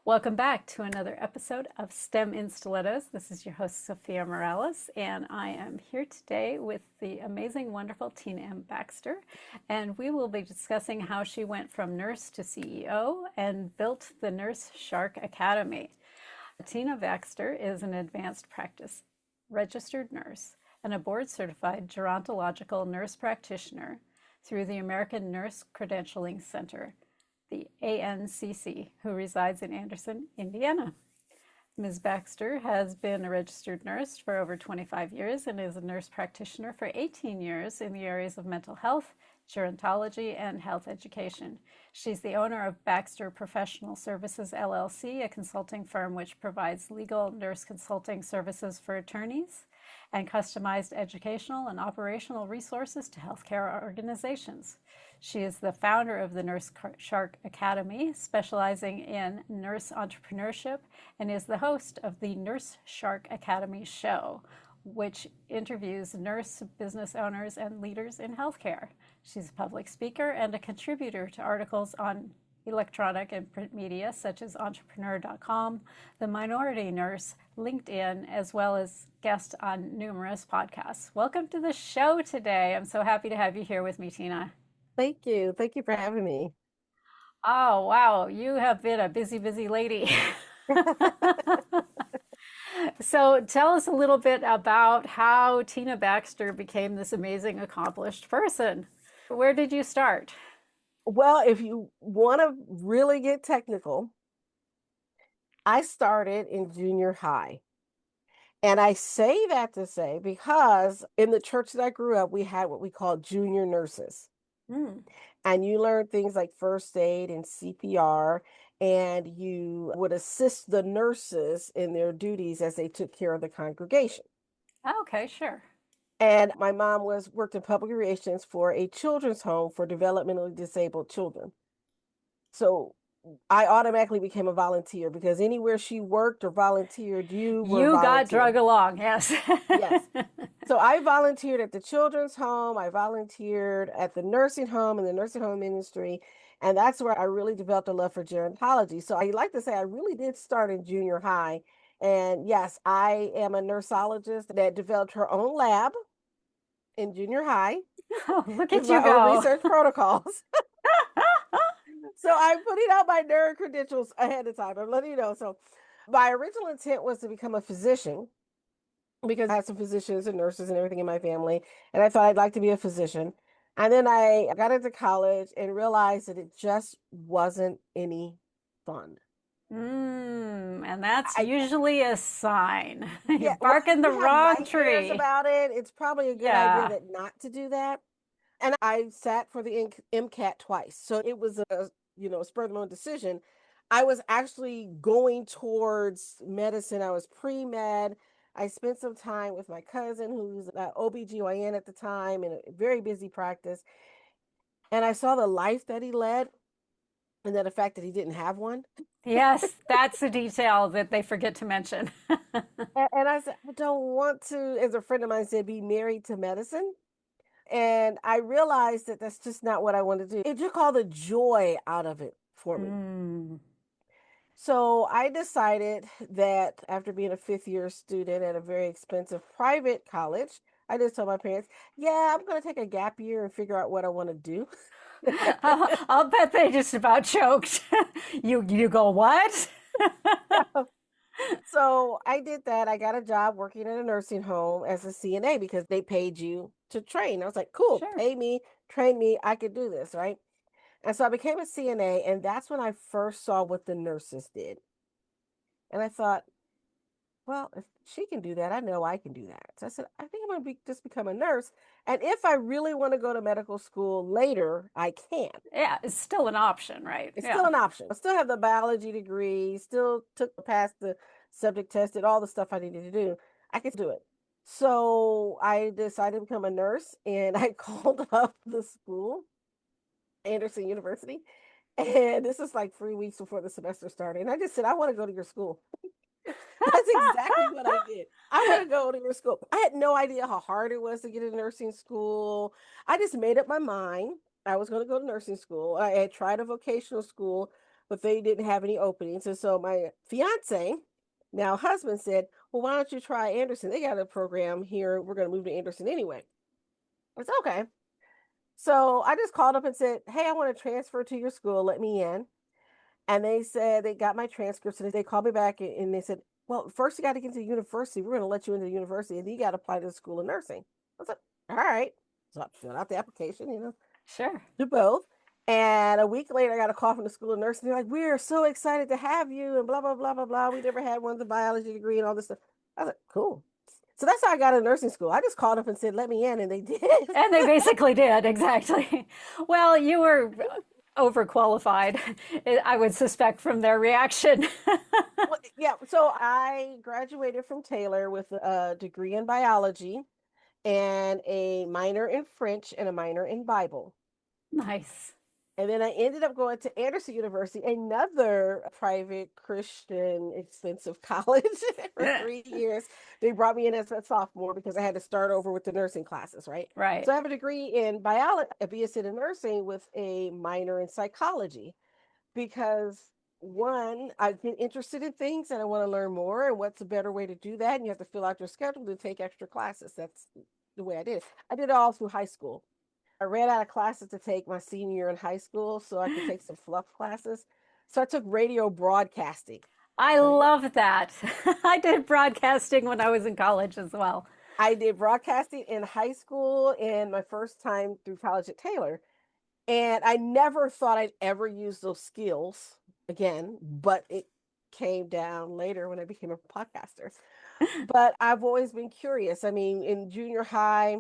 Welcome back to another episode of STEM in Stilettos. This is your host, Zofia Morales, and I am here today with the amazing, wonderful Tina Baxter. And we will be discussing how she went from nurse to CEO and built the Nurse Shark Academy. Tina Baxter is an advanced practice registered nurse and a board certified gerontological nurse practitioner through the American Nurse Credentialing Center, the ANCC, who resides in Anderson, Indiana. Ms. Baxter has been a registered nurse for over 25 years and is a nurse practitioner for 18 years in the areas of mental health, gerontology, and health education. She's the owner of Baxter Professional Services, LLC, a consulting firm which provides legal nurse consulting services for attorneys and customized educational and operational resources to healthcare organizations. She is the founder of the Nurse Shark Academy, specializing in nurse entrepreneurship, and is the host of the Nurse Shark Academy show, which interviews nurse business owners and leaders in healthcare. She's a public speaker and a contributor to articles on electronic and print media such as entrepreneur.com, The Minority Nurse, LinkedIn, as well as guest on numerous podcasts. Welcome to the show today. I'm so happy to have you here with me, Tina. Thank you. Thank you for having me. Oh, wow. You have been a busy, busy lady. So tell us a little bit about how Tina Baxter became this amazing, accomplished person. Where did you start? Well, if you want to really get technical, I started in junior high. And I say that to say because in the church that I grew up, we had what we call junior nurses. Mm. And you learn things like first aid and CPR, and you would assist the nurses in their duties as they took care of the congregation. Okay, sure. And my mom worked in public relations for a children's home for developmentally disabled children. So I automatically became a volunteer because anywhere she worked or volunteered, you were You got volunteer. drug along, yes. Yes. So I volunteered at the children's home. I volunteered at the nursing home and the nursing home ministry. And that's where I really developed a love for gerontology. So I like to say I really did start in junior high. And yes, I am a nursologist that developed her own lab in junior high Oh, look with at you my own go. research protocols. So I'm putting out my nerd credentials ahead of time. I'm letting you know. So my original intent was to become a physician because I had some physicians and nurses and everything in my family. And I thought I'd like to be a physician. And then I got into college and realized that it just wasn't any fun. And that's I usually a sign. You're Yeah, well, barking the you have wrong nightmares tree. about it. It's probably a good idea Yeah. that not to do that. And I sat for the MCAT twice. So it was a spur of the moment decision. I was actually going towards medicine. I was pre-med. I spent some time with my cousin who's an OBGYN at the time in a very busy practice. And I saw the life that he led and then the fact that he didn't have one. Yes, that's a detail that they forget to mention. And I said, I don't want to, as a friend of mine said, be married to medicine. And I realized that that's just not what I want to do. It took all the joy out of it for me. Mm. So I decided that after being a fifth year student at a very expensive private college, I just told my parents, yeah, I'm going to take a gap year and figure out what I want to do. I'll bet they just about choked. You go, what? So I did that. I got a job working in a nursing home as a CNA because they paid you to train. I was like, cool, Sure. pay me, train me. I could do this, right? And so I became a CNA, and that's when I first saw what the nurses did. And I thought, well, if she can do that, I know I can do that. So I said, I think I'm going to just become a nurse. And if I really want to go to medical school later, I can. Yeah, it's still an option, right? It's still Yeah. an option. I still have the biology degree, still took past the subject test, did all the stuff I needed to do. I could do it. So I decided to become a nurse and I called up the school, Anderson University. And this is like 3 weeks before the semester started. And I just said, I want to go to your school. That's exactly what I did. I want to go to your school. I had no idea how hard it was to get into nursing school. I just made up my mind I was going to go to nursing school. I had tried a vocational school, but they didn't have any openings. And so my fiance, now husband, said, well, why don't you try Anderson? They got a program here. We're going to move to Anderson anyway. I said, okay. So I just called up and said, hey, I want to transfer to your school. Let me in. And they said they got my transcripts and they called me back and they said, well, first you got to get into the university. We're going to let you into the university and then you got to apply to the School of Nursing. I said, all right. So I filled out the application, Sure. do both. And a week later, I got a call from the School of Nursing. They're like, we're so excited to have you and blah, blah, blah, blah, blah. We never had one with a biology degree and all this stuff. I was like, cool. So that's how I got into nursing school. I just called up and said, let me in, and they did. And they basically did, exactly. Well, you were overqualified, I would suspect, from their reaction. Well, yeah, so I graduated from Taylor with a degree in biology and a minor in French and a minor in Bible. Nice. And then I ended up going to Anderson University, another private Christian expensive college for 3 years. They brought me in as a sophomore because I had to start over with the nursing classes, right? Right. So I have a degree in biology, a BSc in nursing with a minor in psychology because one, I get interested in things and I want to learn more. And what's a better way to do that? And you have to fill out your schedule to take extra classes. That's the way I did it. I did it all through high school. I ran out of classes to take my senior year in high school so I could take some fluff classes. So I took radio broadcasting. I So love that. I did broadcasting when I was in college as well. I did broadcasting in high school and my first time through college at Taylor. And I never thought I'd ever use those skills again, but it came down later when I became a podcaster. But I've always been curious. I mean, in junior high,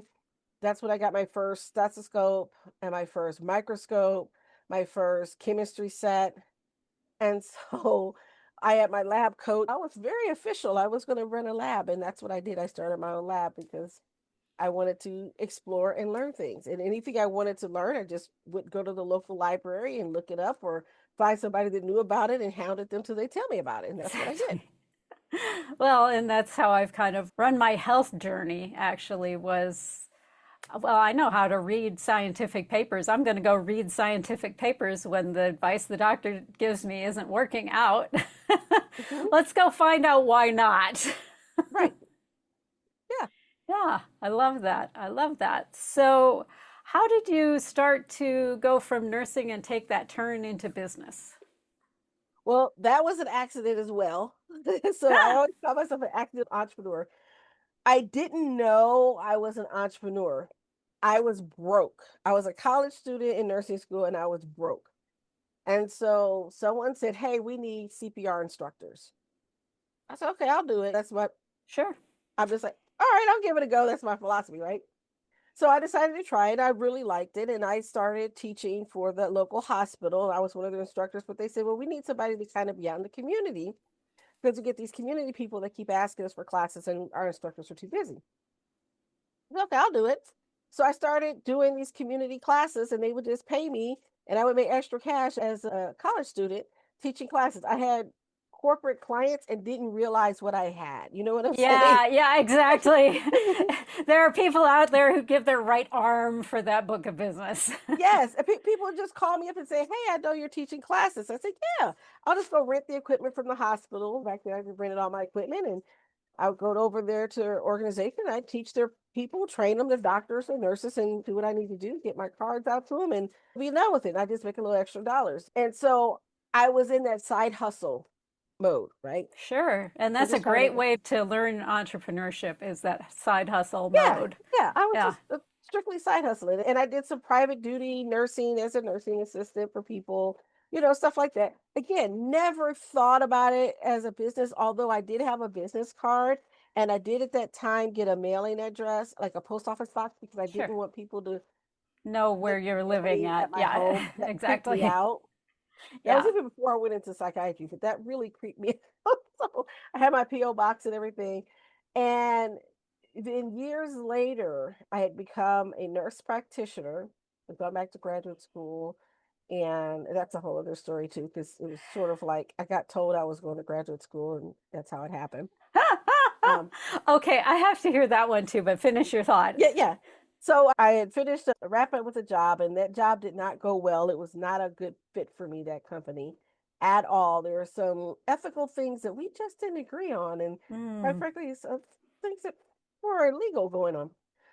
that's when I got my first stethoscope and my first microscope, my first chemistry set. And so I had my lab coat. I was very official. I was going to run a lab, and that's what I did. I started my own lab because I wanted to explore and learn things. And anything I wanted to learn, I just would go to the local library and look it up or find somebody that knew about it and hounded them till they tell me about it. And that's what I did. Exactly. Well, and that's how I've kind of run my health journey, actually, was, well, I know how to read scientific papers. I'm going to go read scientific papers when the advice the doctor gives me isn't working out. Mhm. Let's go find out why not. Right. Yeah. Yeah, I love that. I love that. So, how did you start to go from nursing and take that turn into business? Well, that was an accident as well. So I always call myself an active entrepreneur. I didn't know I was an entrepreneur. I was broke. I was a college student in nursing school and I was broke. And so someone said, hey, we need CPR instructors. I said, okay, I'll do it. Sure. I'm just like, all right, I'll give it a go. That's my philosophy, right? So I decided to try it. I really liked it. And I started teaching for the local hospital. I was one of the instructors, but they said, well, we need somebody to kind of be out in the community because we get these community people that keep asking us for classes and our instructors are too busy. Okay, I'll do it. So I started doing these community classes and they would just pay me and I would make extra cash as a college student teaching classes. I had corporate clients and didn't realize what I had. You know what I'm saying? Yeah, yeah, exactly. There are people out there who give their right arm for that book of business. Yes. And people just call me up and say, hey, I know you're teaching classes. I said, yeah, I'll just go rent the equipment from the hospital. Back there, I just rented all my equipment and I would go over there to their organization. I'd teach their people, train them, the doctors and nurses, and do what I need to do, get my cards out to them and be done with it. I just make a little extra dollars. And so I was in that side hustle mode, right? Sure. And I'm that's a just trying great to, way to learn entrepreneurship is that side hustle yeah, mode. yeah. I was Yeah. just strictly side hustling. And I did some private duty nursing as a nursing assistant for people, stuff like that. Again, never thought about it as a business, although I did have a business card. And I did at that time get a mailing address, like a post office box, because I Sure. didn't want people to Know where get you're living mail at. at my Yeah, home. That creeped me exactly. out. That was Yeah. even before I went into psychiatry, but that really creeped me out. So I had my PO box and everything. And then years later, I had become a nurse practitioner. I'd gone back to graduate school. And that's a whole other story too, because it was sort of like I got told I was going to graduate school, and that's how it happened. Um, Okay, I have to hear that one too, but finish your thought. yeah, yeah. So I had finished wrapping up with a job, and that job did not go well. It was not a good fit for me, that company. at all. There are some ethical things that we just didn't agree on, and quite Mm, frankly, some things that were illegal going on.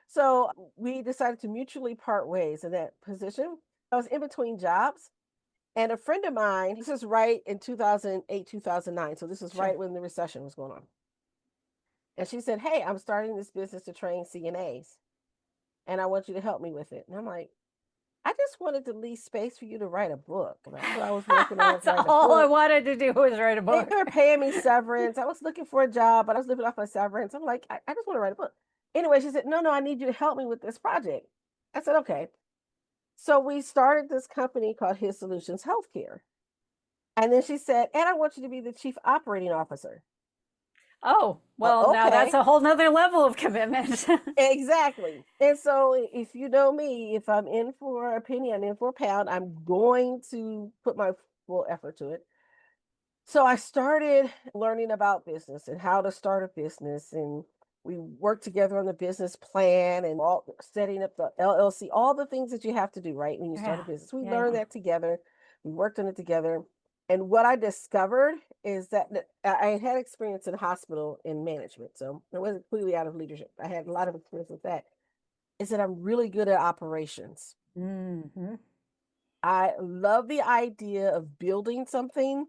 So we decided to mutually part ways in that position. I was in between jobs, and a friend of mine, this is right in 2008, 2009. So this is sure. right when the recession was going on. And she said, "Hey, I'm starting this business to train CNAs, and I want you to help me with it." And I'm like, "I just wanted to leave space for you to write a book." That's what I was working on, That's writing a all I book. wanted to do was write a They book. were paying me severance. I was looking for a job, but I was living off my severance. I'm like, I just want to write a book. Anyway, she said, no, I need you to help me with this project. I said, okay. So we started this company called His Solutions Healthcare. And then she said, and I want you to be the chief operating officer. Oh, well, now that's Okay. a whole nother level of commitment. Exactly. And so if you know me, if I'm in for a penny, I'm in for a pound, I'm going to put my full effort to it. So I started learning about business and how to start a business, and we worked together on the business plan and all setting up the LLC, all the things that you have to do, right, when you start a Yeah, business. We yeah, learned yeah. that together. We worked on it together. And what I discovered is that I had experience in hospital in management. So I wasn't completely out of leadership. I had a lot of experience with that. Is that I'm really good at operations. Hmm. I love the idea of building something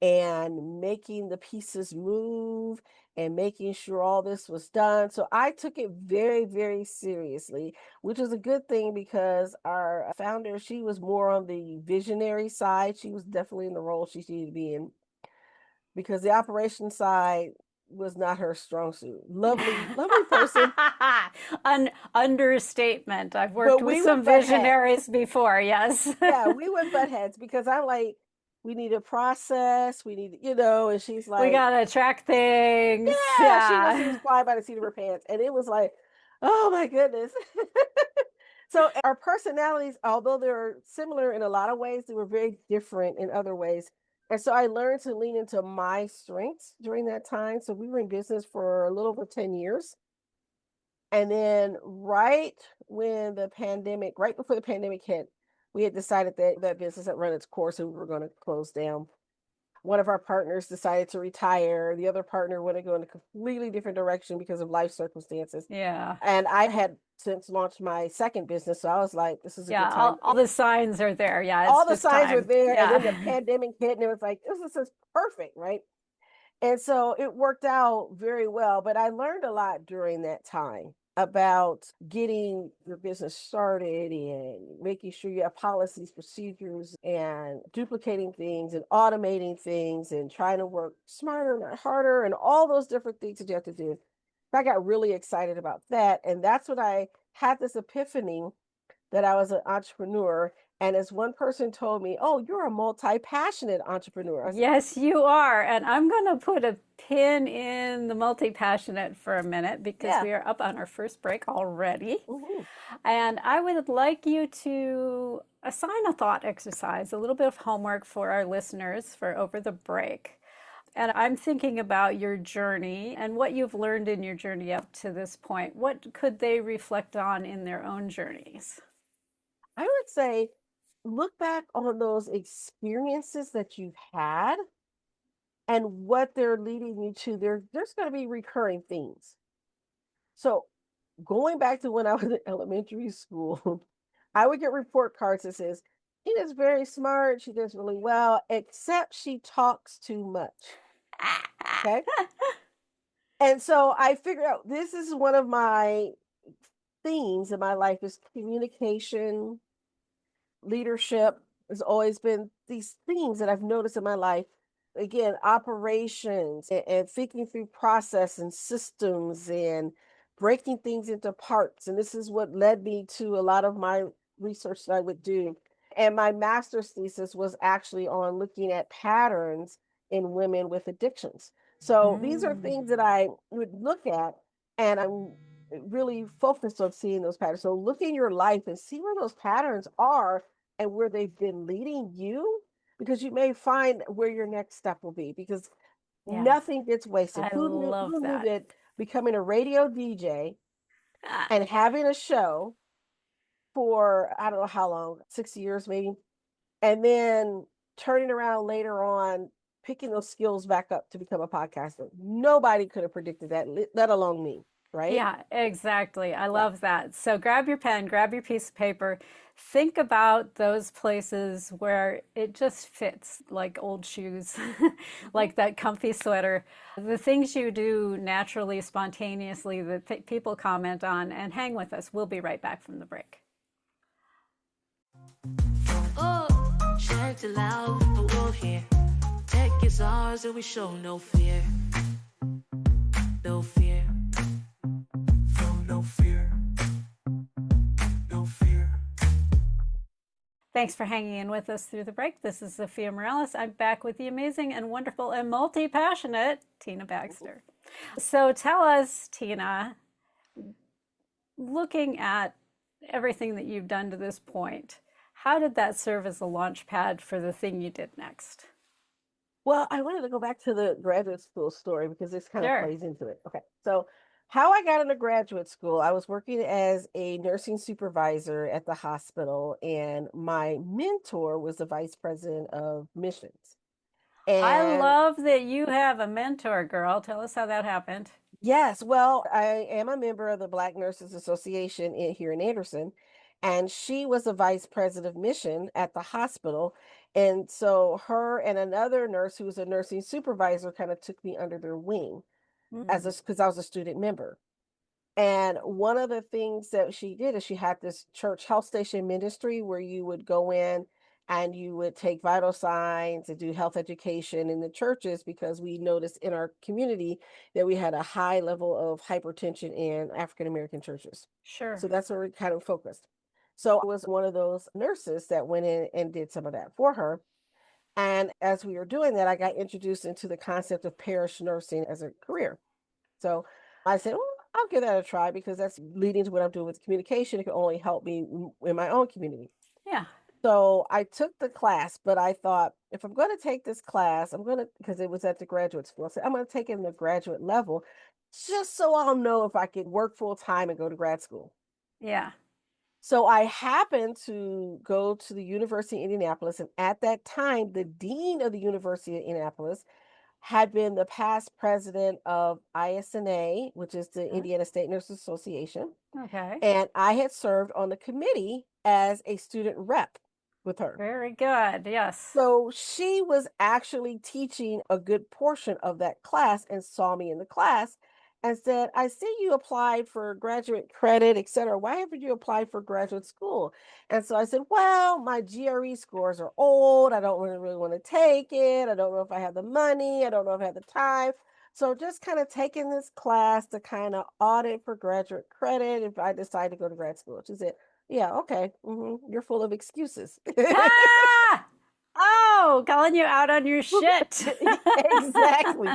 and making the pieces move and making sure all this was done. So I took it very, very seriously, which was a good thing because our founder, she was more on the visionary side. She was definitely in the role she needed to be in because the operation side was not her strong suit. Lovely, lovely person, An understatement. I've worked but with we would some butt heads. visionaries before, yes. Yeah, we would butt heads because I'm like, we need a process, we need, and she's We like, gotta track things. yeah, she was Yeah. flying by the seat of her pants, and it was like, oh my goodness. So our personalities, although they're similar in a lot of ways, they were very different in other ways. And so I learned to lean into my strengths during that time. So we were in business for a little over 10 years. And then right before the pandemic hit, we had decided that that business had run its course and we were going to close down. One of our partners decided to retire. The other partner wanted to go in a completely different direction because of life circumstances. Yeah. And I had since launched my second business. So I was like, this is a good Yeah. time. All the signs are there. Yeah. It's All the just signs were time. there. And then the Yeah. pandemic hit, and it was like, this is just perfect, right? And so it worked out very well. But I learned a lot during that time about getting your business started and making sure you have policies, procedures, and duplicating things and automating things and trying to work smarter, not harder, and all those different things that you have to do. I got really excited about that. And that's when I had this epiphany that I was an entrepreneur. And as one person told me, oh, you're a multi-passionate entrepreneur. I said, Yes, you are. And I'm going to put a pin in the multi-passionate for a minute because yeah. we are up on our first break already. Mhm. And I would like you to assign a thought exercise, a little bit of homework for our listeners for over the break. And I'm thinking about your journey and what you've learned in your journey up to this point. What could they reflect on in their own journeys? I would say look back on those experiences that you've had and what they're leading you to. There's going to be recurring themes. So going back to when I was in elementary school, I would get report cards that says, she is very smart, she does really well, except she talks too much. Okay. And so I figured out this is one of my themes in my life is communication, leadership has always been these themes that I've noticed in my life. Again, operations and thinking through process and systems and breaking things into parts. And this is what led me to a lot of my research that I would do. And my master's thesis was actually on looking at patterns in women with addictions. So these are Mm, things that I would look at, and I'm really focused on seeing those patterns. So look in your life and see where those patterns are and where they've been leading you, because you may find where your next step will be, because yeah, nothing gets wasted. I Who love knew that. that becoming a radio DJ Ah, and having a show for I don't know how long, 6 years maybe, and then turning around later on, picking those skills back up to become a podcaster. Nobody could have predicted that, let alone me, right? Yeah, exactly. I Yeah. love that. So grab your pen, grab your piece of paper. Think about those places where it just fits, like old shoes, Mhm. like that comfy sweater. The things you do naturally, spontaneously that people comment on, and hang with us. We'll be right back from the break. Oh, checked it loud, but we'll hear. Tech is ours and we show no fear. No fear. No fear. No fear. Thanks for hanging in with us through the break. This is Zofia Morales. I'm back with the amazing and wonderful and multi-passionate Tina Baxter. So tell us, Tina, looking at everything that you've done to this point, how did that serve as a launch pad for the thing you did next? Well, I wanted to go back to the graduate school story because this kind of Sure. plays into it. Okay. So, how I got into graduate school, I was working as a nursing supervisor at the hospital, and my mentor was the vice president of missions. I And love that you have a mentor, girl. Tell us how that happened. yes, well, I am a member of the Black Nurses Association here in Anderson, and she was the vice president of mission at the hospital. And so her and another nurse who was a nursing supervisor kind of took me under their wing as a Mm, because I was a student member. And one of the things that she did is she had this church health station ministry where you would go in and you would take vital signs and do health education in the churches because we noticed in our community that we had a high level of hypertension in African American churches. sure. So that's where we kind of focused. So I was one of those nurses that went in and did some of that for her. And as we were doing that, I got introduced into the concept of parish nursing as a career. So I said, well, I'll give that a try because that's leading to what I'm doing with communication. It can only help me in my own community. Yeah. So I took the class, but I thought if I'm going to take this class, I'm going to, because it was at the graduate school, I said, I'm going to take it in the graduate level just so I'll know if I could work full time and go to grad school. Yeah. So I happened to go to the University of Indianapolis, and at that time, the dean of the University of Indianapolis had been the past president of ISNA, which is the Huh? Indiana State Nurses Association. Okay. And I had served on the committee as a student rep with her. Very good. Yes. So she was actually teaching a good portion of that class and saw me in the class and said, I see you applied for graduate credit, et cetera. Why haven't you applied for graduate school? And so I said, well, my GRE scores are old. I don't really want to take it. I don't know if I have the money. I don't know if I have the time. So just kind of taking this class to kind of audit for graduate credit if I decide to go to grad school. She said, yeah, okay. You're full of excuses. Ah! Oh, calling you out on your shit. Exactly.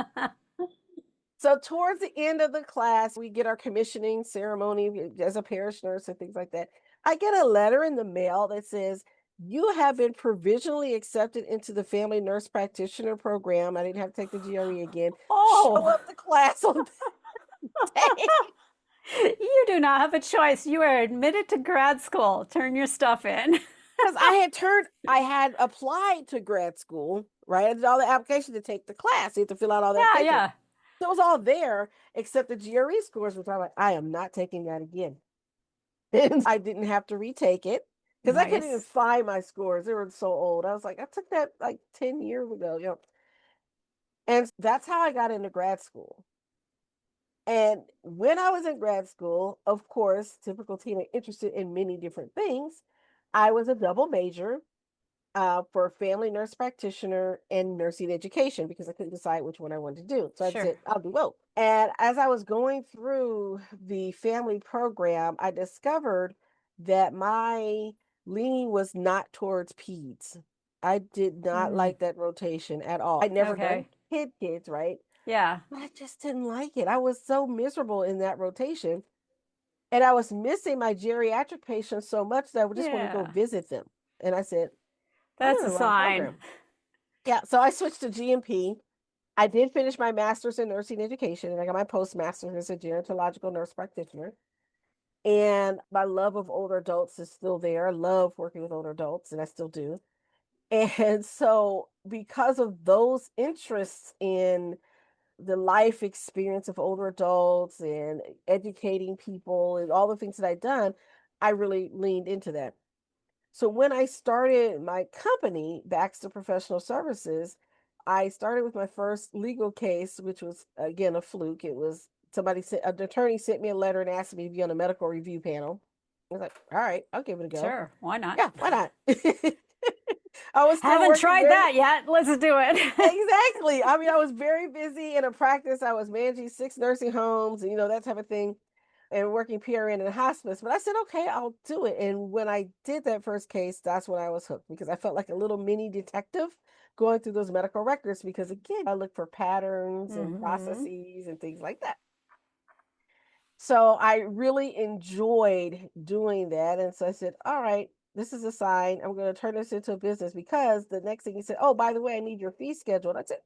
So towards the end of the class, we get our commissioning ceremony as a parish nurse and things like that. I get a letter in the mail that says, you have been provisionally accepted into the family nurse practitioner program. I didn't have to take the GRE again. Show Oh, up to class on that day. you do not have a choice. You are admitted to grad school. Turn your stuff in. Because I had applied to grad school, right? I did all the application to take the class. You have to fill out all that Yeah, paper. yeah. So it was all there except the GRE scores, which I'm like, I am not taking that again. And I didn't have to retake it because I couldn't even Nice. find my scores. They were so old. I was like, I took that like 10 years ago. And that's how I got into grad school. And when I was in grad school, of course, typical Tina, interested in many different things, I was a double major for family nurse practitioner and nursing education because I couldn't decide which one I wanted to do. So I Sure. said, I'll do both. And as I was going through the family program, I discovered that my leaning was not towards peds. I did not Mm, like that rotation at all. I'd never done okay. kids, right? Yeah. But I just didn't like it. I was so miserable in that rotation. And I was missing my geriatric patients so much that I would just want to go Yeah. visit them. And I said, I'm That's in a the wrong sign. program. Yeah, so I switched to GMP. I did finish my master's in nursing education, and I got my postmaster's as a gerontological nurse practitioner. And my love of older adults is still there. I love working with older adults, and I still do. And so because of those interests in the life experience of older adults and educating people and all the things that I'd done, I really leaned into that. So when I started my company, Baxter Professional Services, I started with my first legal case, which was again a fluke. It was somebody sent an attorney sent me a letter and asked me to be on a medical review panel. I was like, all right, I'll give it a go. Sure, why not? Yeah, why not? I was still Haven't working tried very that yet. Let's do it. exactly. I mean, I was very busy in a practice. I was managing 6 nursing homes and that type of thing, and working PRN in a hospice. But I said, okay, I'll do it. And when I did that first case, that's when I was hooked because I felt like a little mini detective going through those medical records because again, I look for patterns and Hmm. processes and things like that. So I really enjoyed doing that. And so I said, all right, this is a sign. I'm going to turn this into a business because the next thing he said, oh, by the way, I need your fee schedule. And I said,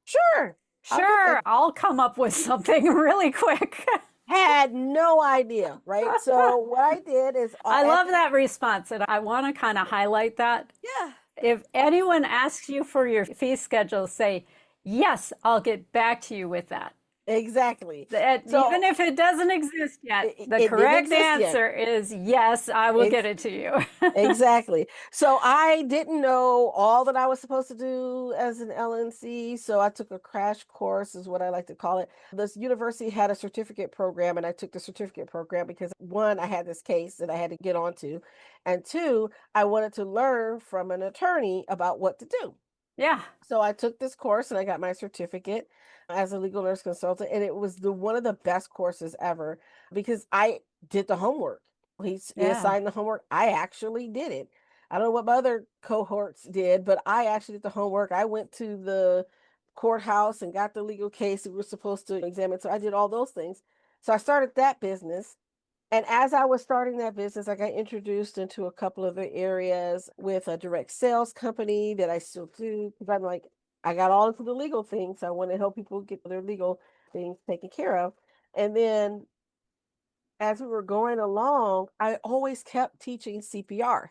sure, I'll get that. Sure, I'll come up with something really quick. Had no idea, right? So what I did is I at love the, that response, and I want to kind of highlight that. yeah, If anyone asks you for your fee schedule, say, yes, I'll get back to you with that. exactly. Even So if it doesn't exist yet, the it didn't correct exist yet. answer is yes, I will get it to you. Exactly. So I didn't know all that I was supposed to do as an LNC. So I took a crash course, is what I like to call it. This university had a certificate program, and I took the certificate program because one, I had this case that I had to get onto, and two, I wanted to learn from an attorney about what to do. Yeah, So I took this course and I got my certificate as a legal nurse consultant, and it was the one of the best courses ever because I did the homework. He yeah. assigned the homework. I actually did it. I don't know what my other cohorts did, but I actually did the homework. I went to the courthouse and got the legal case that we were supposed to examine. So I did all those things. So I started that business. And as I was starting that business, I got introduced into a couple of the areas with a direct sales company that I still do. Because I'm like, I got all into the legal things. So I want to help people get their legal things taken care of. And then as we were going along, I always kept teaching CPR,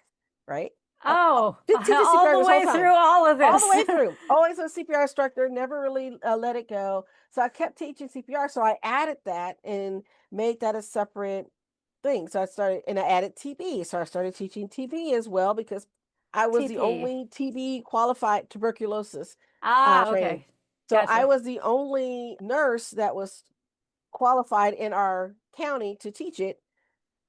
right? Oh, Been teaching all CPR the this whole way time, through all of all the this. way through. Always a CPR instructor, never really let it go. So I kept teaching CPR. So I added that and made that a separate thing. So I started, and I added TB. So I started teaching TB as well because I was the TP. only TB qualified tuberculosis Ah, training. okay. So I Gotcha. was the only nurse that was qualified in our county to teach it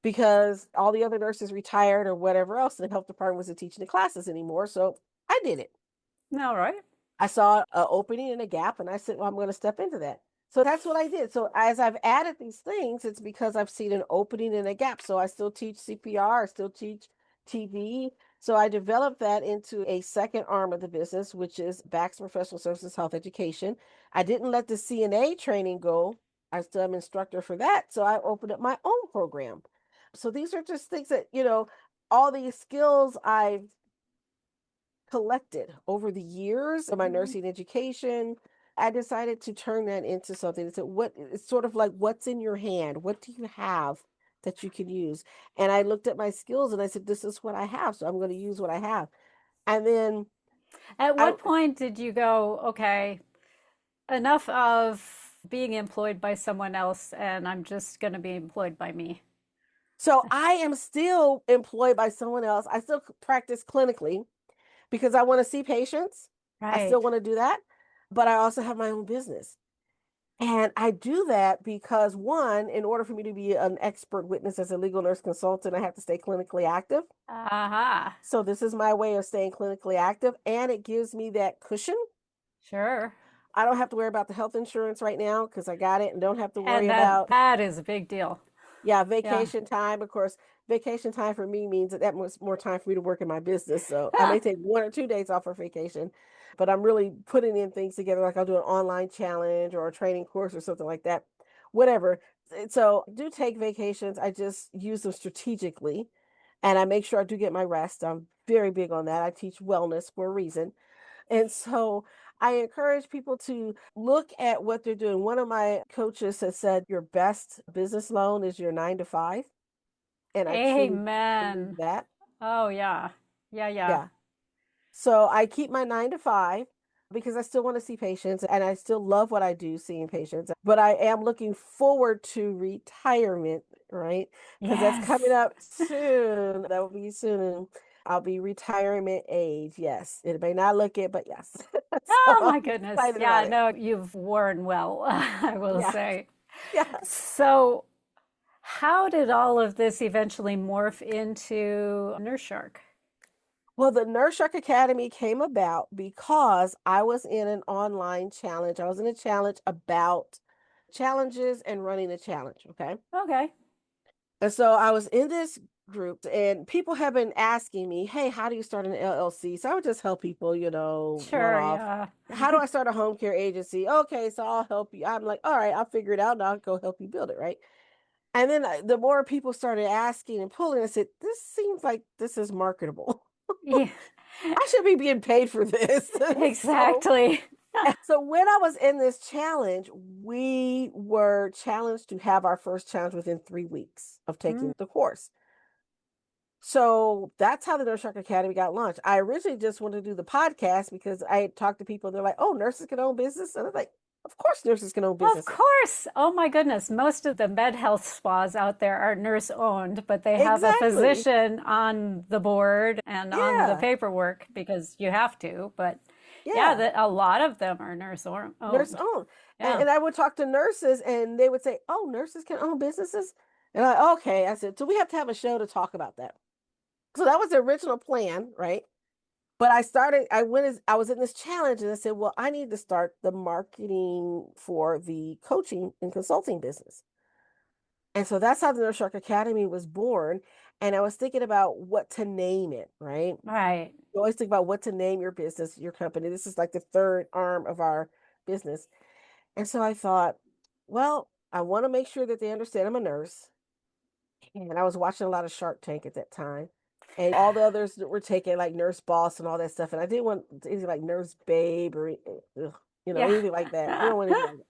because all the other nurses retired or whatever else, and the health department wasn't teaching the classes anymore. So I did it. All right. I saw an opening and a gap, and I said, well, I'm going to step into that. So that's what I did. So as I've added these things, it's because I've seen an opening and a gap. So I still teach CPR, I still teach TV. So I developed that into a second arm of the business, which is Baxter Professional Services Health Education. I didn't let the CNA training go. I still am instructor for that. So I opened up my own program. So these are just things that, all these skills I've collected over the years of my Mhm. nursing education. I decided to turn that into something. It's sort of like what's in your hand? What do you have that you can use? And I looked at my skills and I said, this is what I have. So I'm going to use what I have. And then At I, what point did you go, okay, enough of being employed by someone else, and I'm just going to be employed by me? so I am still employed by someone else. I still practice clinically because I want to see patients. I still Right. want to do that, but I also have my own business. And I do that because one, in order for me to be an expert witness as a legal nurse consultant, I have to stay clinically active. Aha. So this is my way of staying clinically active, and it gives me that cushion. Sure. I don't have to worry about the health insurance right now because I got it and don't have to worry And that about, that is a big deal. yeah, Yeah. vacation time. Of course, vacation time for me means that was more time for me to work in my business. So I may take 1 or 2 days off for vacation, but I'm really putting in things together. Like I'll do an online challenge or a training course or something like that, whatever. So I do take vacations. I just use them strategically and I make sure I do get my rest. I'm very big on that. I teach wellness for a reason. And so I encourage people to look at what they're doing. One of my coaches has said your best business loan is your 9 to 5. And I truly believe Amen. that. Oh, yeah. Yeah, yeah. Yeah. So I keep my 9 to 5 because I still want to see patients and I still love what I do seeing patients. But I am looking forward to retirement, right? Because that's coming Yes. up soon. That will be soon. I'll be retirement age. Yes. It may not look it, but yes. So Oh I'm my goodness. excited Yeah, about it. no, you've worn well, I will Yeah. say. Yes. So, how did all of this eventually morph into Nurse Shark? Well, the Nurse Shark Academy came about because I was in an online challenge. I was in a challenge about challenges and running a challenge. Okay. Okay. And so I was in this group and people have been asking me, hey, how do you start an LLC? So I would just help people, one Sure, off. yeah. How do I start a home care agency? Okay, so I'll help you. I'm like, all right, I'll figure it out and I'll go help you build it, right? And then the more people started asking and pulling, I said, this seems like this is marketable. Yeah, I should be being paid for this. So, exactly. so when I was in this challenge, we were challenged to have our first challenge within 3 weeks of Mm, taking the course. So that's how the Nurse Shark Academy got launched. I originally just wanted to do the podcast because I had talked to people. They're like, "Oh, nurses can own business," and I was like, "Of course, nurses can own Of businesses." course. Oh my goodness. Most of the med health spas out there are nurse owned, but they have a Exactly. physician on the board and on the Yeah. paperwork because you have to. But yeah, Yeah. a lot of them are Nurse owned. owned. And, Yeah. and I would talk to nurses, and they would say, "Oh, nurses can own businesses." And I, okay, I said, "So we have to have a show to talk about that." So that was the original plan, right? But I was in this challenge and I said, well, I need to start the marketing for the coaching and consulting business. And so that's how the Nurse Shark Academy was born. And I was thinking about what to name it, right? Right. You always think about what to name your business, your company. This is like the third arm of our business. And so I thought, well, I want to make sure that they understand I'm a nurse. And I was watching a lot of Shark Tank at that time. And all the others that were taking like Nurse Boss and all that stuff. And I didn't want anything like Nurse Babe or Yeah. anything like that. We don't want anything like that.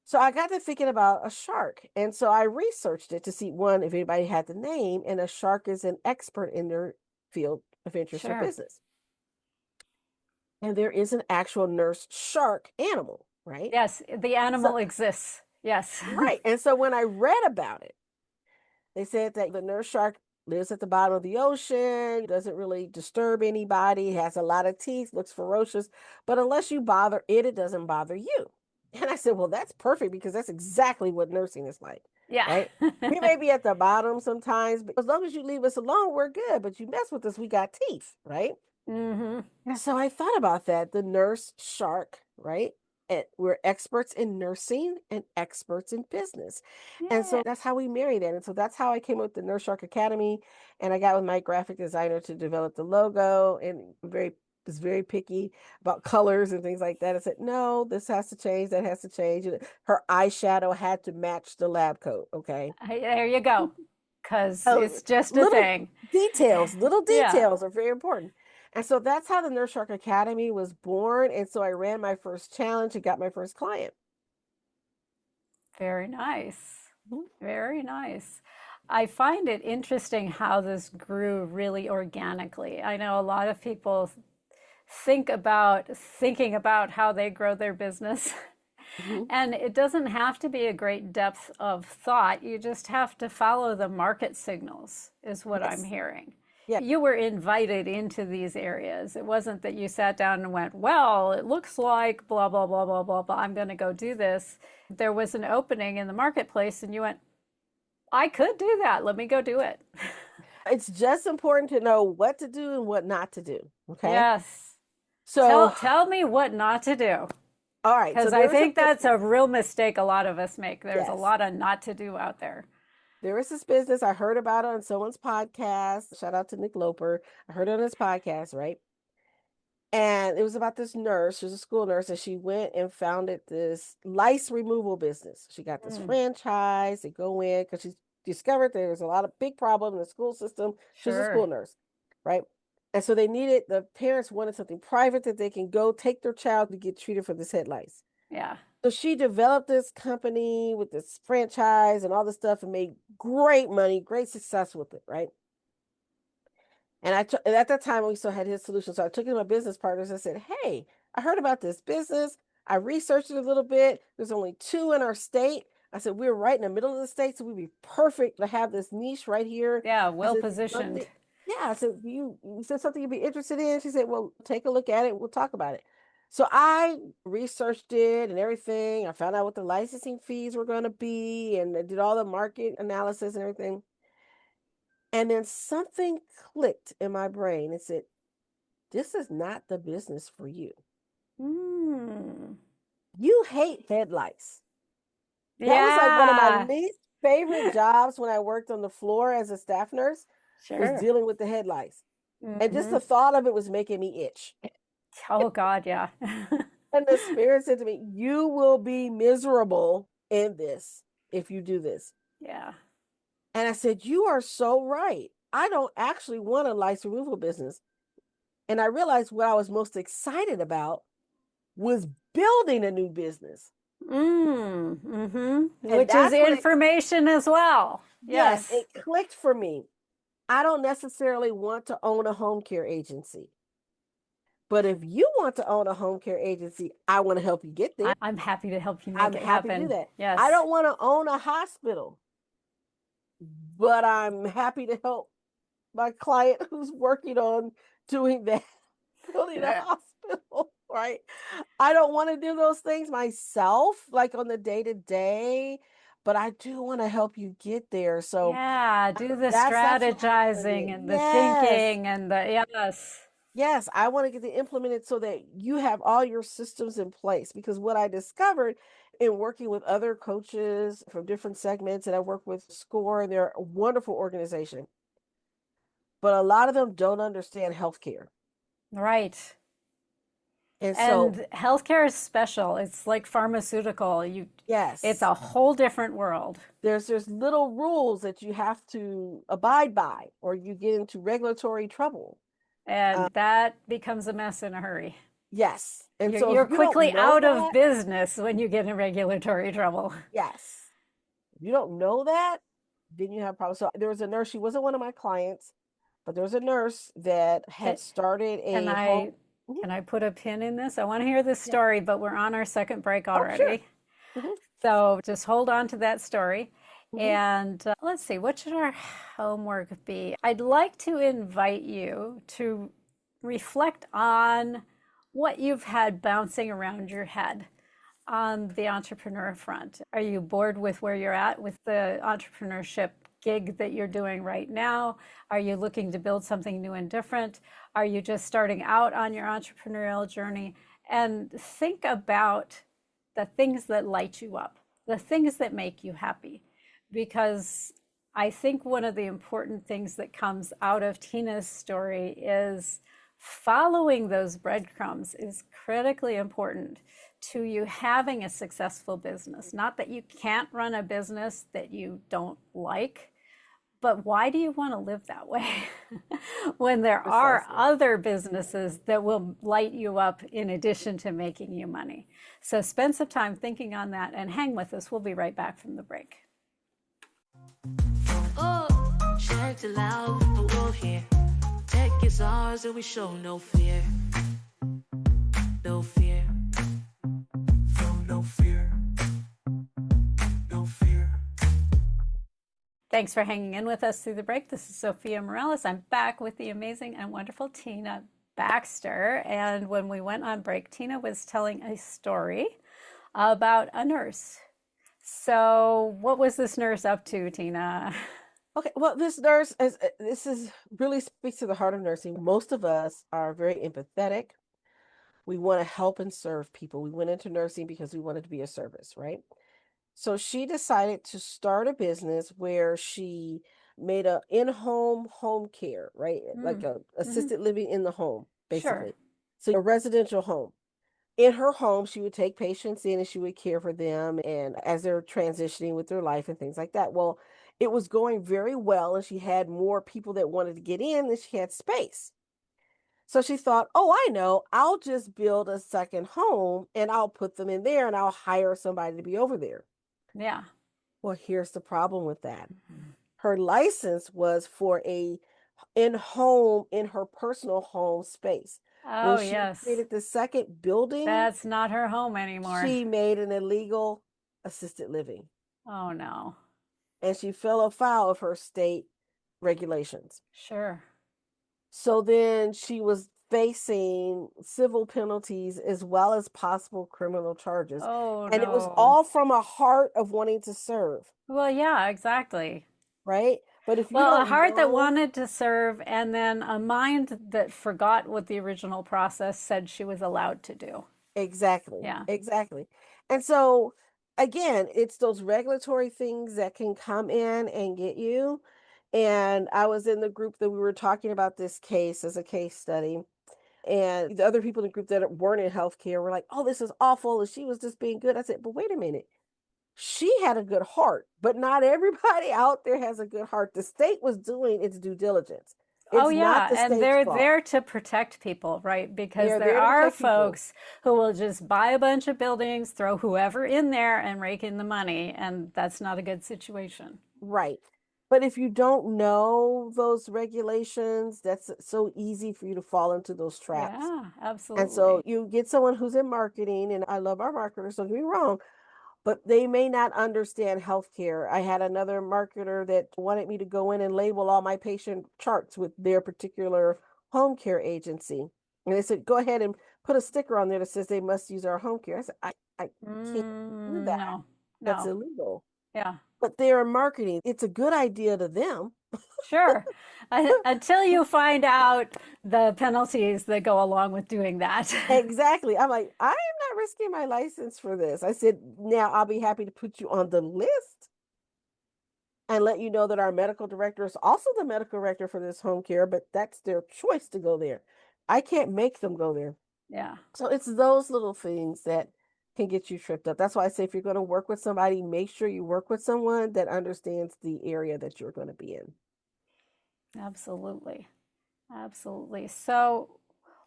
So I got to thinking about a shark. And so I researched it to see one, if anybody had the name, and a shark is an expert in their field of interest or Sure. business. And there is an actual nurse shark animal, right? Yes, the So animal exists. Yes. right. And so when I read about it, they said that the nurse shark lives at the bottom of the ocean, doesn't really disturb anybody, has a lot of teeth, looks ferocious, but unless you bother it, it doesn't bother you. And I said, well, that's perfect because that's exactly what nursing is like, Yeah. right? We may be at the bottom sometimes, but as long as you leave us alone, we're good. But you mess with us, we got teeth, right? Hmm. And so I thought about that, the nurse shark, right? And we're experts in nursing and experts in business. And Yeah. so that's how we marry that. And so that's how I came up with the Nurse Shark Academy. And I got with my graphic designer to develop the logo and was very picky about colors and things like that. I said, no, this has to change, that has to change. And her eyeshadow had to match the lab coat. Okay. There you go. Because So it's just a little thing. little Yeah. details are very important. And so that's how the Nurse Shark Academy was born. And so I ran my first challenge and got my first client. Very nice. Mhm. Very nice. I find it interesting how this grew really organically. I know a lot of people thinking about how they grow their business. Mhm. And it doesn't have to be a great depth of thought. You just have to follow the market signals, is what I'm Yes. hearing. Yeah. You were invited into these areas. It wasn't that you sat down and went, well, it looks like blah, blah, blah, blah, blah, blah. I'm going to go do this. There was an opening in the marketplace, and you went, I could do that. Let me go do it. It's just important to know what to do and what not to do. Okay. Yes. So, Tell me what not to do. all right. So Because I there was a think that's business. a real mistake a lot of us make. There's a Yes. lot of not to do out there. There was this business. I heard about it on someone's podcast. Shout out to Nick Loper. I heard it on his podcast, right? And it was about this nurse. She was a school nurse, and she went and founded this lice removal business. She got this Mm, franchise. They go in because she discovered there was a lot of big problem in the school system. She was a sure. school nurse, right? And so the parents wanted something private that they can go take their child to get treated for this head lice. Yeah. So she developed this company with this franchise and all this stuff and made great money, great success with it, right? And and at that time, we still had his solution. So I took it to my business partners and said, hey, I heard about this business. I researched it a little bit. There's only 2 in our state. I said, we're right in the middle of the state, so we'd be perfect to have this niche right here. Yeah, I well said, positioned. yeah, I said, you said something you'd be interested in? She said, well, take a look at it. We'll talk about it. So I researched it and everything. I found out what the licensing fees were going to be and I did all the market analysis and everything. And then something clicked in my brain and said, this is not the business for you. Mm. You hate head lice. That was like one of my Yeah, least favorite jobs when I worked on the floor as a staff nurse was sure. dealing with the head lice. And just Hmm. the thought of it was making me itch. Oh God, yeah. And the spirit said to me, you will be miserable in this if you do this. Yeah. And I said, you are so right. I don't actually want a lice removal business. And I realized what I was most excited about was building a new business. Mm-hmm. And Which is that's when information as well. yes, Yes. it clicked for me. I don't necessarily want to own a home care agency. But if you want to own a home care agency, I want to help you get there. I'm happy to help you I'm make it happy to do happen. that. I Yes. don't want to own a hospital, but I'm happy to help my client who's working on doing that, building a Yeah. hospital, right? I don't want to do those things myself, like on the day to day, but I do want to help you get there. So Yeah, do the that's what I want to do. strategizing and the Yes. thinking and the yes. Yes, I want to get it implemented so that you have all your systems in place. Because what I discovered in working with other coaches from different segments, and I work with SCORE, and they're a wonderful organization, but a lot of them don't understand healthcare. Right. And so, And healthcare is special. It's like pharmaceutical. It's yes, a whole different world. there's little rules that you have to abide by, or you get into regulatory trouble. And that becomes a mess in a hurry. Yes. And You're, so if you're you don't quickly know out of that, business when you get in regulatory trouble. yes. If you don't know that, then you have problems. So there was a nurse, she wasn't one of my clients, but there was a nurse that Can, had started can a home. I Mhm. can I put a pin in this? I want to hear this Yeah. story, but we're on our second break Oh, sure. already. Hmm. So just hold on to that story. Hmm. And let's see, what should our homework be? I'd like to invite you to reflect on what you've had bouncing around your head on the entrepreneur front. Are you bored with where you're at with the entrepreneurship gig that you're doing right now? Are you looking to build something new and different? Are you just starting out on your entrepreneurial journey? And think about the things that light you up, the things that make you happy. Because I think one of the important things that comes out of Tina's story is following those breadcrumbs is critically important to you having a successful business. Not that you can't run a business that you don't like, but why do you want to live that way when there are Precisely. other businesses that will light you up in addition to making you money? So spend some time thinking on that and hang with us. We'll be right back from the break. Oh, shout aloud, the wolf here. Tech is ours and we show no fear. No fear. No fear. No fear. Thanks for hanging in with us through the break. This is Zofia Morales. I'm back with the amazing and wonderful Tina Baxter. And when we went on break, Tina was telling a story about a nurse. So, what was this nurse up to, Tina? Okay, well, this nurse is this is really speaks to the heart of nursing. Most of us are very empathetic. We want to help and serve people. We went into nursing because we wanted to be a service, right? So she decided to start a business where she made a in-home home care, right? Like Mm, a hmm. assisted living in the home, Sure. basically. So a residential home. In her home, she would take patients in and she would care for them and as they're transitioning with their life and things like that. Well, it was going very well and she had more people that wanted to get in than she had space. So she thought, oh, I know, I'll just build a second home and I'll put them in there and I'll hire somebody to be over there. Yeah. Well, here's the problem with that. Her license was for a in her personal home space. When Oh, she yes. created the second building, That's not her home anymore. she made an illegal assisted living, Oh, no. and she fell afoul of her state regulations. Sure. So then she was facing civil penalties as well as possible criminal charges. Oh, And it was no. all from a heart of wanting to serve, Well, yeah, exactly. right? But if you Well, a don't heart that know wanted to serve and then a mind that forgot what the original process said she was allowed to do. exactly, Yeah. exactly. And so again, it's those regulatory things that can come in and get you. And I was in the group that we were talking about this case as a case study. And the other people in the group that weren't in healthcare were like, oh, this is awful. And she was just being good. I said, but wait a minute. She had a good heart, but not everybody out there has a good heart. The state was doing its due diligence. Oh, It's not yeah. the And state's they're fault. there to protect people, right? They Because are there there to are protect people. folks who will just buy a bunch of buildings, throw whoever in there, and rake in the money. And that's not a good situation. Right. But if you don't know those regulations, that's so easy for you to fall into those traps. Yeah, And so absolutely. you get someone who's in marketing, and I love our marketers, don't get me wrong, but they may not understand healthcare. I had another marketer that wanted me to go in and label all my patient charts with their particular home care agency. And they said, go ahead and put a sticker on there that says they must use our home care. I said, I can't do that. No, That's no. illegal. Yeah. But they're marketing. It's a good idea to them. Sure. Until you find out the penalties that go along with doing that. Exactly. I'm like, I am not risking my license for this. I said, now I'll be happy to put you on the list and let you know that our medical director is also the medical director for this home care, but that's their choice to go there. I can't make them go there. Yeah, So it's those little things that can get you tripped up. That's why I say if you're going to work with somebody, make sure you work with someone that understands the area that you're going to be in. absolutely. Absolutely. So,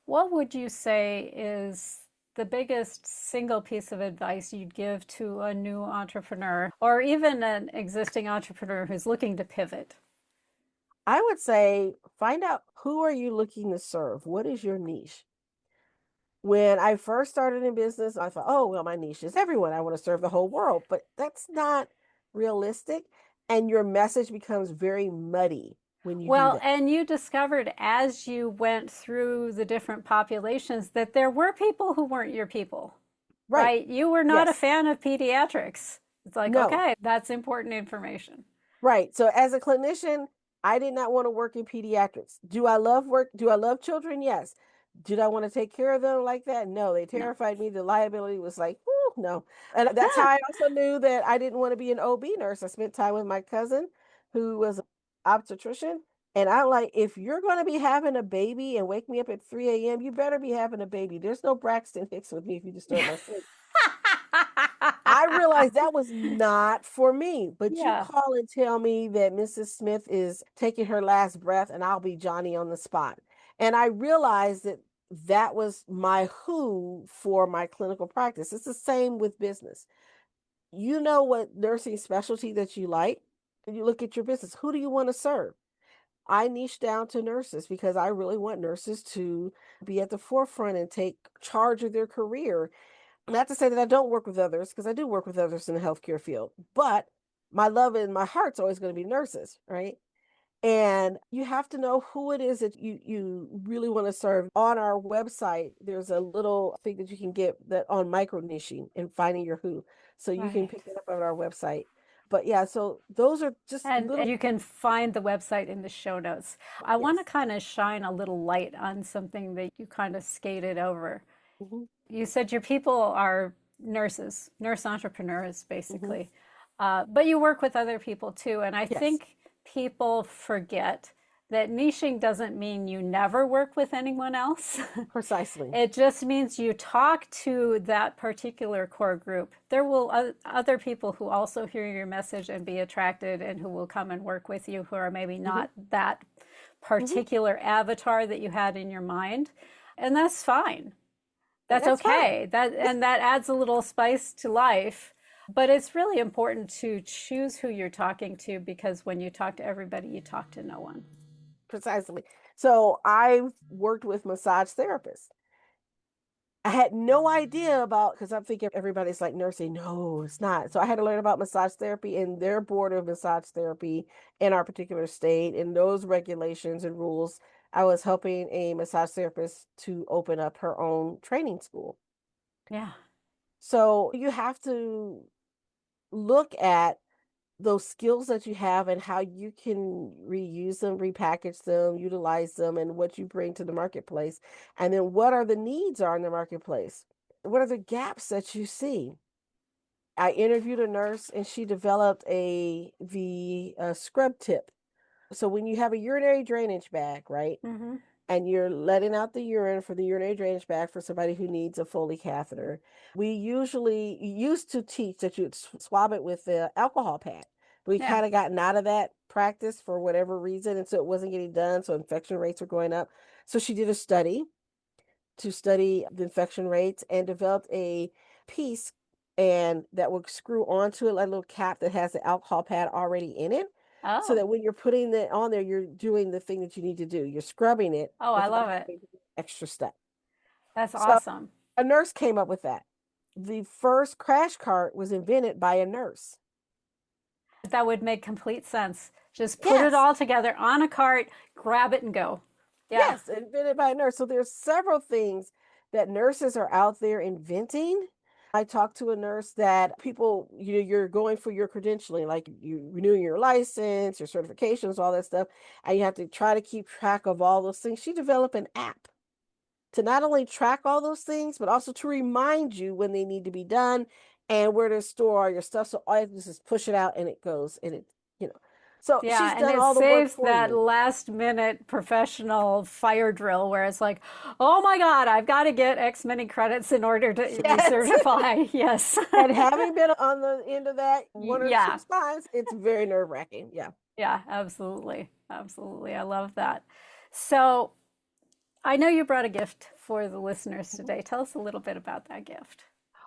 what would you say is the biggest single piece of advice you'd give to a new entrepreneur or even an existing entrepreneur who's looking to pivot? I would say find out, who are you looking to serve? What is your niche? When I first started in business, I thought, oh, well, my niche is everyone. I want to serve the whole world, but that's not realistic. And your message becomes very muddy when you do Well, that. and you discovered as you went through the different populations that there were people who weren't your people, Right. right? You were not a Yes. fan of pediatrics. It's like, No. okay, that's important information. Right. So as a clinician, I did not want to work in pediatrics. Do I love work? Do I love children? Yes. Did I want to take care of them like that? No, they No. terrified me. The liability was like, whoo, no. And that's how I also knew that I didn't want to be an OB nurse. I spent time with my cousin who was an obstetrician. And I'm like, if you're going to be having a baby and wake me up at 3 a.m., you better be having a baby. There's no Braxton Hicks with me if you disturb my sleep. I realized that was not for me, but you Yeah, call and tell me that Mrs. Smith is taking her last breath and I'll be Johnny on the spot. And I realized that that was my who for my clinical practice. It's the same with business. You know what nursing specialty that you like, and you look at your business. Who do you want to serve? I niche down to nurses because I really want nurses to be at the forefront and take charge of their career. Not to say that I don't work with others, because I do work with others in the healthcare field, but my love and my heart's always going to be nurses, right? And you have to know who it is that you really want to serve. On our website, there's a little thing that you can get that on micro niching and finding your who. So you can right. pick it up on our website. But yeah, so those are just And little. you can find the website in the show notes. I want to Yes. kind of shine a little light on something that you kind of skated over. Hmm. You said your people are nurses, nurse entrepreneurs, Hmm. basically. But you work with other people too. And I Yes, think people forget that niching doesn't mean you never work with anyone else. precisely. It just means you talk to that particular core group. There will other people who also hear your message and be attracted and who will come and work with you who are maybe Hmm. not that Hmm. particular avatar that you had in your mind. And that's fine. That's That's fine. okay. That adds a little spice to life. But it's really important to choose who you're talking to because when you talk to everybody, you talk to no one. Precisely. So I've worked with massage therapists. I had no idea about because I'm thinking everybody's like nursing. No, it's not. So I had to learn about massage therapy and their board of massage therapy in our particular state and those regulations and rules. I was helping a massage therapist to open up her own training school. Yeah. So you have to look at those skills that you have and how you can reuse them, repackage them, utilize them, and what you bring to the marketplace. And then what are the needs are in the marketplace? What are the gaps that you see? I interviewed a nurse and she developed the scrub tip. So when you have a urinary drainage bag, right? Mm-hmm. And you're letting out the urine for the urinary drainage bag for somebody who needs a Foley catheter. We usually used to teach that you'd swab it with the alcohol pad. We Yeah. kind of gotten out of that practice for whatever reason, and so it wasn't getting done. So infection rates were going up. So she did a study to study the infection rates and developed a piece and that will screw onto it like a little cap that has the alcohol pad already in it. So Oh. that when you're putting it on there, you're doing the thing that you need to do. You're scrubbing it Oh, I without love it. having to do the extra step. That's So awesome. a nurse came up with that. The first crash cart was invented by a nurse. That would make complete sense. Just put it Yes, all together on a cart, grab it and go. Yeah. yes, invented by a nurse. So there's several things that nurses are out there inventing. I talked to a nurse that people, you're going for your credentialing, like you renewing your license, your certifications, all that stuff, and you have to try to keep track of all those things. She developed an app to not only track all those things, but also to remind you when they need to be done and where to store all your stuff. So all you have to do is push it out and it goes and it, you know. So she's Yeah, and done it all the work saves for that you. last minute professional fire drill where it's like, oh my God, I've got to get X many credits in order to Yes. recertify. Yes. And having been on the end of that one or two Yeah. times, it's very nerve-wracking. Yeah. Yeah, absolutely. Absolutely. I love that. So I know you brought a gift for the listeners today. Tell us a little bit about that gift.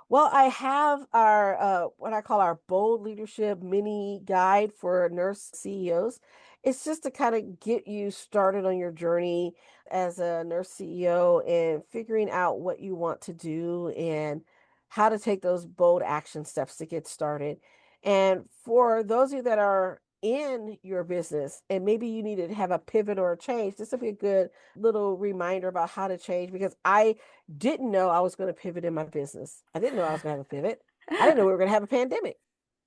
Well, I have our what I call our bold leadership mini guide for nurse CEOs. It's just to kind of get you started on your journey as a nurse CEO and figuring out what you want to do and how to take those bold action steps to get started. And for those of you that are in your business and maybe you need to have a pivot or a change, this will be a good little reminder about how to change because I didn't know I was going to pivot in my business. I didn't know I was going to have a pivot. I didn't know we were going to have a pandemic,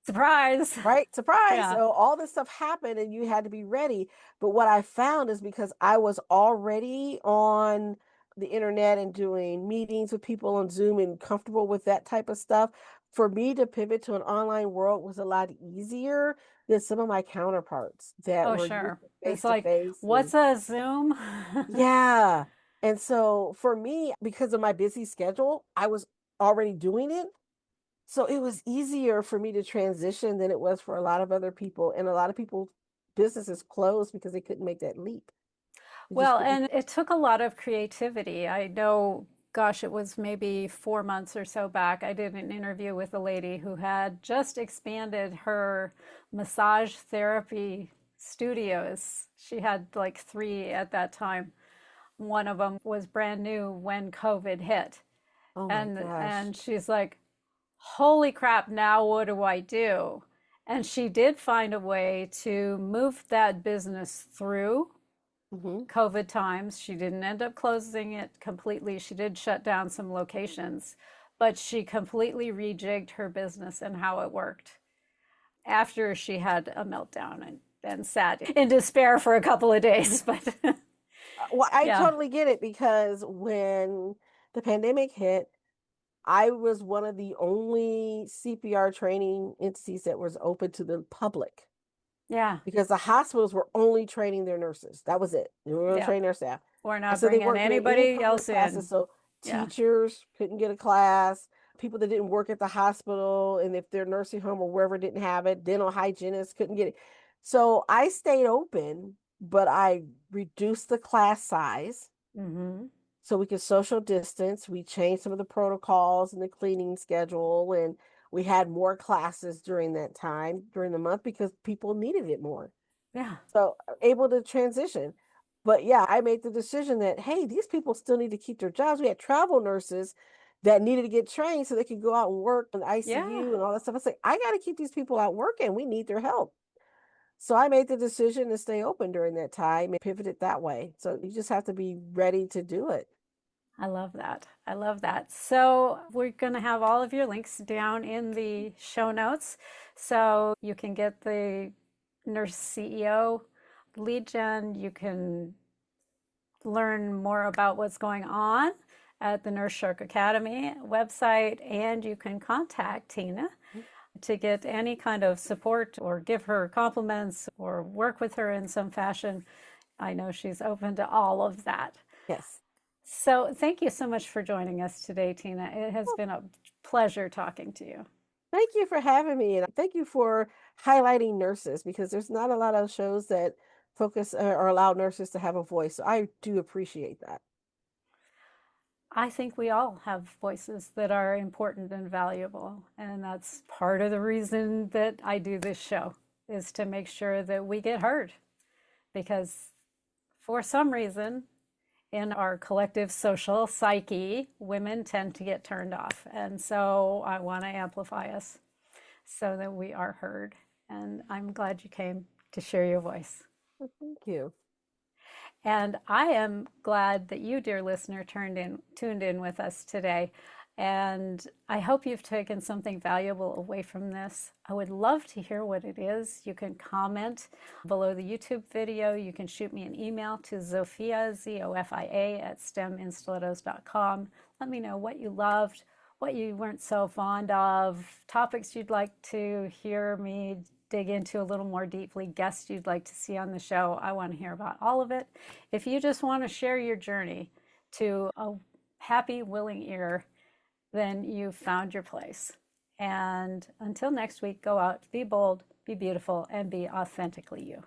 Surprise. right? Surprise. Yeah. So all this stuff happened and you had to be ready. But what I found is because I was already on the internet and doing meetings with people on Zoom and comfortable with that type of stuff, for me to pivot to an online world was a lot easier than some of my counterparts that Oh, were used sure. to face It's to like, face. what's a Zoom? Yeah. And so for me, because of my busy schedule, I was already doing it. So it was easier for me to transition than it was for a lot of other people. And a lot of people, businesses closed because they couldn't make that leap. They just Well, couldn't. and it took a lot of creativity. I know, gosh, it was maybe 4 months or so back. I did an interview with a lady who had just expanded her massage therapy studios. She had like three at that time. One of them was brand new when COVID hit. Oh my And gosh. she's like, holy crap, now what do I do? And she did find a way to move that business through Hmm. COVID times. She didn't end up closing it completely. She did shut down some locations, but she completely rejigged her business and how it worked after she had a meltdown and sat in despair for a couple of days. But Well, I yeah, totally get it because when the pandemic hit, I was one of the only CPR training entities that was open to the public. yeah, Because the hospitals were only training their nurses. That was it. They were going to yeah. train their staff. We're And not so they bringing weren't doing any anybody public else classes. in. So Yeah. teachers couldn't get a class. People that didn't work at the hospital and if their nursing home or wherever didn't have it, dental hygienists couldn't get it. So I stayed open, but I reduced the class size Hmm. so we could social distance. We changed some of the protocols and the cleaning schedule, and we had more classes during that time during the month because people needed it more. Yeah. So able to transition. But yeah, I made the decision that, hey, these people still need to keep their jobs. We had travel nurses that needed to get trained so they could go out and work in Yeah, ICU and all that stuff. I was like, I got to keep these people out working. We need their help. So I made the decision to stay open during that time and pivoted that way. So you just have to be ready to do it. I love that. I love that. So we're going to have all of your links down in the show notes so you can get the Nurse CEO lead gen. You can learn more about what's going on at the Nurse Shark Academy website, and you can contact Tina to get any kind of support or give her compliments or work with her in some fashion. I know she's open to all of that. Yes. So thank you so much for joining us today, Tina. It has been a pleasure talking to you. Thank you for having me. And thank you for highlighting nurses because there's not a lot of shows that focus or allow nurses to have a voice. So I do appreciate that. I think we all have voices that are important and valuable, and that's part of the reason that I do this show, is to make sure that we get heard. Because for some reason, in our collective social psyche, women tend to get turned off. And so I want to amplify us so that we are heard. And I'm glad you came to share your voice. Well, thank you. And I am glad that you, dear listener, tuned in with us today. And I hope you've taken something valuable away from this. I would love to hear what it is. You can comment below the YouTube video. You can shoot me an email to Zofia, Zofia, at steminstilettos.com. Let me know what you loved, what you weren't so fond of, topics you'd like to hear me dig into a little more deeply, guests you'd like to see on the show. I want to hear about all of it. If you just want to share your journey to a happy, willing ear, then you've found your place. And until next week, go out, be bold, be beautiful, and be authentically you.